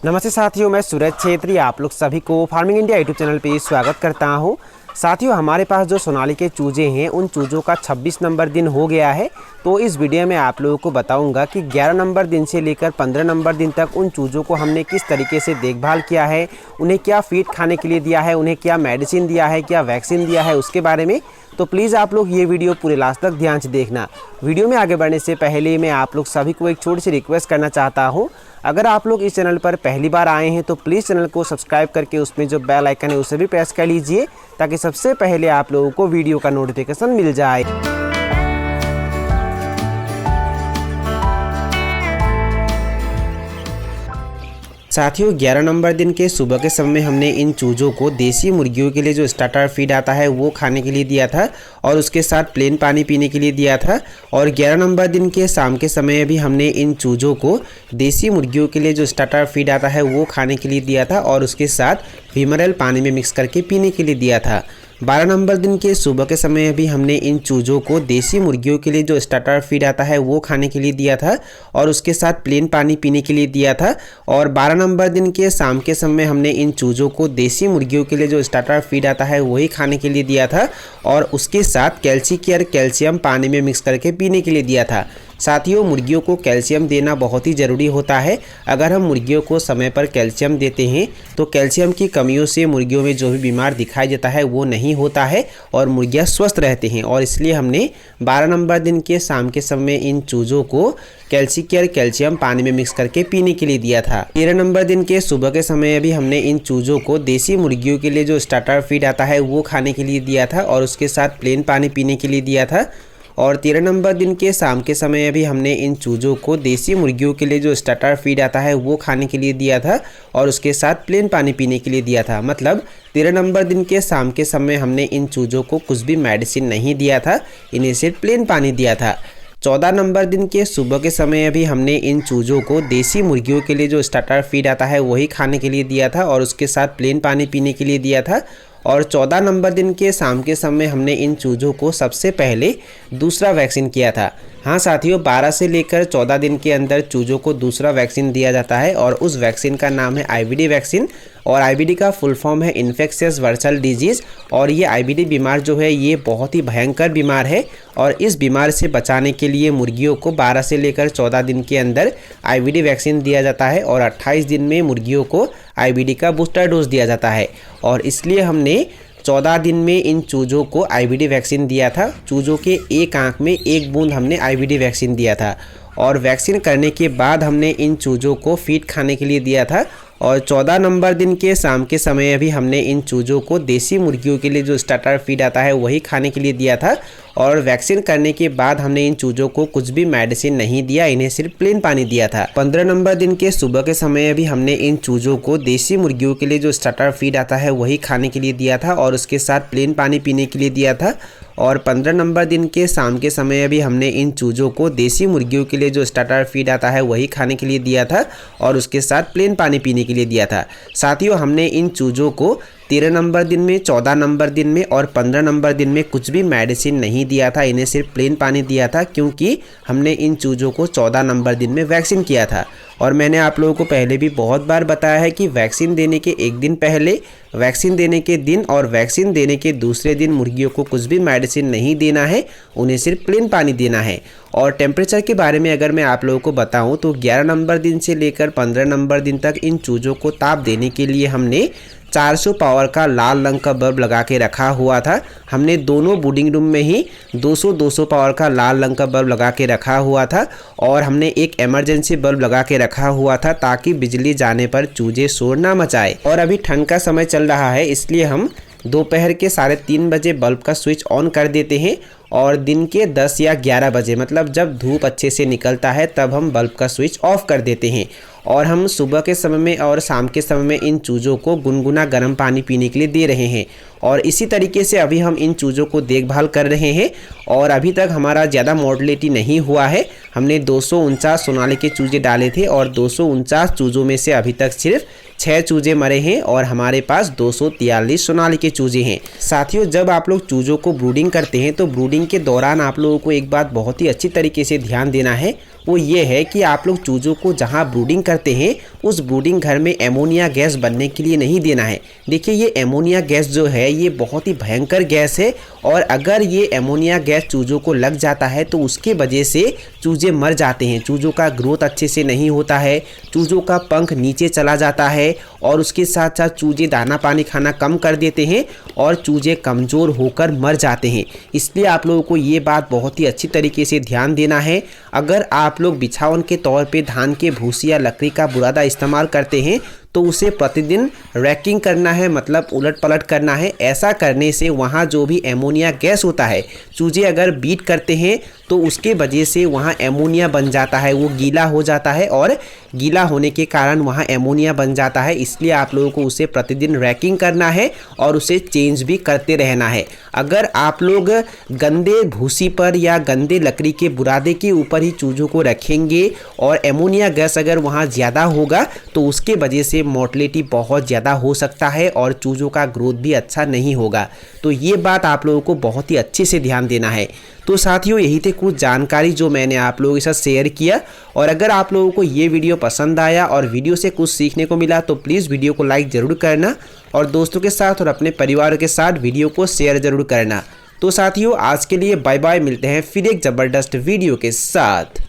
नमस्ते साथियों, मैं सूरज छेत्री आप लोग सभी को फार्मिंग इंडिया यूट्यूब चैनल पे स्वागत करता हूं। साथियों, हमारे पास जो सोनाली के चूजे हैं उन चूज़ों का 26 नंबर दिन हो गया है। तो इस वीडियो में आप लोगों को बताऊंगा कि 11 नंबर दिन से लेकर 15 नंबर दिन तक उन चूज़ों को हमने किस तरीके से देखभाल किया है, उन्हें क्या फीड खाने के लिए दिया है, उन्हें क्या मेडिसिन दिया है, क्या वैक्सीन दिया है, उसके बारे में। तो प्लीज़ आप लोग ये वीडियो पूरे लास्ट तक ध्यान से देखना। वीडियो में आगे बढ़ने से पहले मैं आप लोग सभी को एक छोटी सी रिक्वेस्ट करना चाहता हूँ। अगर आप लोग इस चैनल पर पहली बार आए हैं तो प्लीज़ चैनल को सब्सक्राइब करके उसमें जो बेल आइकन है उसे भी प्रेस कर लीजिए, ताकि सबसे पहले आप लोगों को वीडियो का नोटिफिकेशन मिल जाए। साथियों, 11 नंबर दिन के सुबह के समय में हमने इन चूज़ों को देसी मुर्गियों के लिए जो स्टार्टर फीड आता है वो खाने के लिए दिया था और उसके साथ प्लेन पानी पीने के लिए दिया था। और 11 नंबर दिन के शाम के समय भी हमने इन चूज़ों को देसी मुर्गियों के लिए जो स्टार्टर फीड आता है वो खाने के लिए दिया था और उसके साथ विमरल पानी में मिक्स करके पीने के लिए दिया था। 12 नंबर दिन के सुबह के समय भी हमने इन चूज़ों को देसी मुर्गियों के लिए जो स्टार्टर फीड आता है वो खाने के लिए दिया था और उसके साथ प्लेन पानी पीने के लिए दिया था। और 12 नंबर दिन के शाम के समय हमने इन चूज़ों को देसी मुर्गियों के लिए जो स्टार्टर फीड आता है वही खाने के लिए दिया था और उसके साथ कैल्सीकेयर कैल्शियम पानी में मिक्स करके पीने के लिए दिया था। साथियों, मुर्गियों को कैल्शियम देना बहुत ही ज़रूरी होता है। अगर हम मुर्गियों को समय पर कैल्शियम देते हैं तो कैल्शियम की कमियों से मुर्गियों में जो भी बीमार दिखाई देता है वो नहीं होता है और मुर्गियां स्वस्थ रहते हैं। और इसलिए हमने 12 नंबर दिन के शाम के समय इन चूज़ों को कैल्सीकेयर कैल्शियम पानी में मिक्स करके पीने के लिए दिया था। 13 नंबर दिन के सुबह के समय भी हमने इन चूज़ों को देसी मुर्गियों के लिए जो स्टार्टर फीड आता है वो खाने के लिए दिया था और उसके साथ प्लेन पानी पीने के लिए दिया था। और 13 नंबर दिन के शाम के समय भी हमने इन चूज़ों को देसी मुर्गियों के लिए जो स्टार्टर फीड आता है वो खाने के लिए दिया था और उसके साथ प्लेन पानी पीने के लिए दिया था। मतलब 13 नंबर दिन के शाम के समय हमने इन चूज़ों को कुछ भी मेडिसिन नहीं दिया था, इन्हें सिर्फ प्लेन पानी दिया था। 14 नंबर दिन के सुबह के समय भी हमने इन चूज़ों को देसी मुर्गियों के लिए जो स्टार्टर फीड आता है वही खाने के लिए दिया था और उसके साथ प्लेन पानी पीने के लिए दिया था। और 14 नंबर दिन के शाम के समय हमने इन चूज़ों को सबसे पहले दूसरा वैक्सीन किया था। हाँ साथियों, 12 से लेकर 14 दिन के अंदर चूज़ों को दूसरा वैक्सीन दिया जाता है और उस वैक्सीन का नाम है आईबीडी वैक्सीन। और आईबीडी का फुल फॉर्म है इन्फेक्शियस वर्सल डिजीज़। और ये आईबीडी बीमार जो है ये बहुत ही भयंकर बीमार है और इस बीमार से बचाने के लिए मुर्गियों को 12 से लेकर 14 दिन के अंदर आईबीडी वैक्सीन दिया जाता है और 28 दिन में मुर्गियों को आईबीडी का बूस्टर डोज दिया जाता है। और इसलिए हमने 14 दिन में इन चूज़ों को आईबीडी वैक्सीन दिया था। चूज़ों के एक आंख में एक बूंद हमने आईबीडी वैक्सीन दिया था और वैक्सीन करने के बाद हमने इन चूज़ों को फीड खाने के लिए दिया था। और 14 नंबर दिन के शाम के समय भी हमने इन चूज़ों को देसी मुर्गियों के लिए जो स्टार्टर फीड आता है वही खाने के लिए दिया था और वैक्सीन करने के बाद हमने इन चूज़ों को कुछ भी मेडिसिन नहीं दिया, इन्हें सिर्फ प्लेन पानी दिया था। 15 नंबर दिन के सुबह के समय भी हमने इन चूज़ों को देसी मुर्गियों के लिए जो स्टार्टर फीड आता है वही खाने के लिए दिया था और उसके साथ प्लेन पानी पीने के लिए दिया था। और 15 नंबर दिन के शाम के समय भी हमने इन चूज़ों को देसी मुर्गियों के लिए जो स्टार्टर फीड आता है वही खाने के लिए दिया था और उसके साथ प्लेन पानी पीने के लिए दिया था। साथियों, हमने इन चूज़ों को 13 नंबर दिन में, 14 नंबर दिन में और 15 नंबर दिन में कुछ भी मेडिसिन नहीं दिया था, इन्हें सिर्फ प्लेन पानी दिया था, क्योंकि हमने इन चूज़ों को 14 नंबर दिन में वैक्सीन किया था। और मैंने आप लोगों को पहले भी बहुत बार बताया है कि वैक्सीन देने के एक दिन पहले, वैक्सीन देने के दिन और वैक्सीन देने के दूसरे दिन मुर्गियों को कुछ भी मेडिसिन नहीं देना है, उन्हें सिर्फ प्लेन पानी देना है। और टेम्परेचर के बारे में अगर मैं आप लोगों को बताऊं तो 11 नंबर दिन से लेकर 15 नंबर दिन तक इन चूज़ों को ताप देने के लिए हमने 400 पावर का लाल रंग का बल्ब लगा के रखा हुआ था। हमने दोनों ब्रीडिंग रूम में ही 200 पावर का लाल रंग का बल्ब लगा के रखा हुआ था और हमने एक इमरजेंसी बल्ब लगा के रखा हुआ था ताकि बिजली जाने पर चूजे शोर ना मचाए। और अभी ठंड का समय चल रहा है, इसलिए हम दोपहर के 3:30 बजे बल्ब का स्विच ऑन कर देते हैं और दिन के 10 या 11 बजे, मतलब जब धूप अच्छे से निकलता है तब हम बल्ब का स्विच ऑफ कर देते हैं। और हम सुबह के समय में और शाम के समय में इन चूज़ों को गुनगुना गर्म पानी पीने के लिए दे रहे हैं। और इसी तरीके से अभी हम इन चूज़ों को देखभाल कर रहे हैं और अभी तक हमारा ज़्यादा मोर्टेलिटी नहीं हुआ है। हमने 249 सोनाली के चूजे डाले थे और 249 चूज़ों में से अभी तक सिर्फ 6 चूजे मरे हैं और हमारे पास 243 सोनाली के चूजे हैं। साथियों, जब आप लोग चूज़ों को ब्रूडिंग करते हैं तो ब्रूडिंग के दौरान आप लोगों को एक बात बहुत ही अच्छी तरीके से ध्यान देना है, वो ये है कि आप लोग चूज़ों को जहाँ ब्रूडिंग करते हैं उस ब्रूडिंग घर में एमोनिया गैस बनने के लिए नहीं देना है। देखिए ये एमोनिया गैस जो है ये बहुत ही भयंकर गैस है और अगर ये एमोनिया गैस चूज़ों को लग जाता है तो उसके वजह से चूज़े मर जाते हैं, चूज़ों का ग्रोथ अच्छे से नहीं होता है, चूज़ों का पंख नीचे चला जाता है और उसके साथ साथ चूज़े दाना पानी खाना कम कर देते हैं और चूज़े कमज़ोर होकर मर जाते हैं। इसलिए आप लोगों को ये बात बहुत ही अच्छी तरीके से ध्यान देना है। अगर आप लोग बिछावन के तौर पे धान के भूसी या लकड़ी का बुरादा इस्तेमाल करते हैं तो उसे प्रतिदिन रैकिंग करना है, मतलब उलट पलट करना है। ऐसा करने से वहाँ जो भी एमोनिया गैस होता है, चूजे अगर बीट करते हैं तो उसके वजह से वहाँ एमोनिया बन जाता है, वो गीला हो जाता है और गीला होने के कारण वहाँ एमोनिया बन जाता है। इसलिए आप लोगों को उसे प्रतिदिन रैकिंग करना है और उसे चेंज भी करते रहना है। अगर आप लोग गंदे भूसी पर या गंदे लकड़ी के बुरादे के ऊपर ही चूज़ों को रखेंगे और एमोनिया गैस अगर वहाँ ज़्यादा होगा तो उसके वजह से मोर्टेलिटी बहुत ज़्यादा हो सकता है और चूज़ों का ग्रोथ भी अच्छा नहीं होगा। तो ये बात आप लोगों को बहुत ही अच्छे से ध्यान देना है। तो साथियों यही थे कुछ जानकारी जो मैंने आप लोगों के साथ शेयर किया, और अगर आप लोगों को ये वीडियो पसंद आया और वीडियो से कुछ सीखने को मिला तो प्लीज़ वीडियो को लाइक ज़रूर करना और दोस्तों के साथ और अपने परिवार के साथ वीडियो को शेयर ज़रूर करना। तो साथियों आज के लिए बाय बाय, मिलते हैं फिर एक ज़बरदस्त वीडियो के साथ।